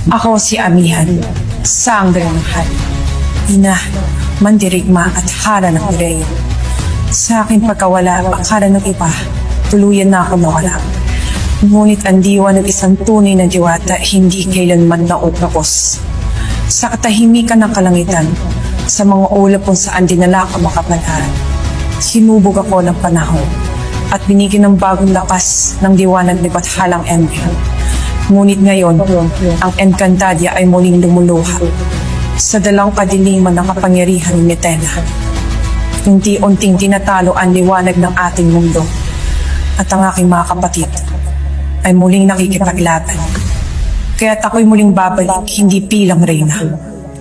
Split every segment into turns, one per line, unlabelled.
Ako si Amihan, sangre ng hari, ina, mandirigma at hara ng Lireo. Sa aking pagkawala, akala ng iba, tuluyan na ako nawala. Ngunit ang diwa ng isang tunay na diwata, hindi kailanman naupapos. Sa katahimikan ng kalangitan, sa mga ulap kung saan dinala ako makapanaan, sinubog ako ng panahon at binigyan ng bagong lakas ng diwanag ni Bathalang Ember. Ngunit ngayon, ang Encantadia ay muling lumuluha sa dalang kadiliman ng kapangyarihan ni Metena. Unti-unting tinatalo ang liwanag ng ating mundo at ang aking mga kapatid ay muling nakikipaglaban. Kaya't ako'y muling babalik hindi bilang reyna,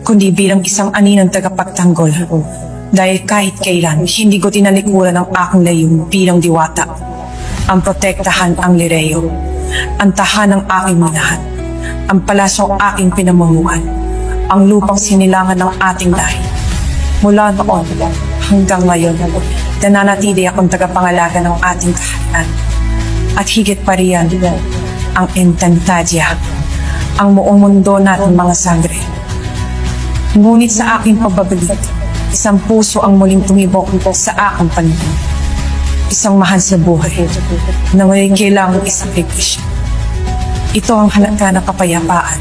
kundi bilang isang aninang tagapagtanggol. Dahil kahit kailan, hindi ko tinalikuran ang aking layong bilang diwata. Ang protektahan ang Lireo, ang tahanang aking minahan, ang palasyong aking pinamumuhan, ang lupang sinilangan ng ating lahi. Mula noon hanggang ngayon, nananatili akong tagapangalaga ng ating kaharian. At higit pa riyan, ang Encantadia, ang buong mundo natin mga sangre. Ngunit sa aking pagbabalik, isang puso ang muling tumibok sa aking paningin. Isang mahal sa buhay na ngayon kailangang isakripisyo. Ito ang halaga ng kapayapaan.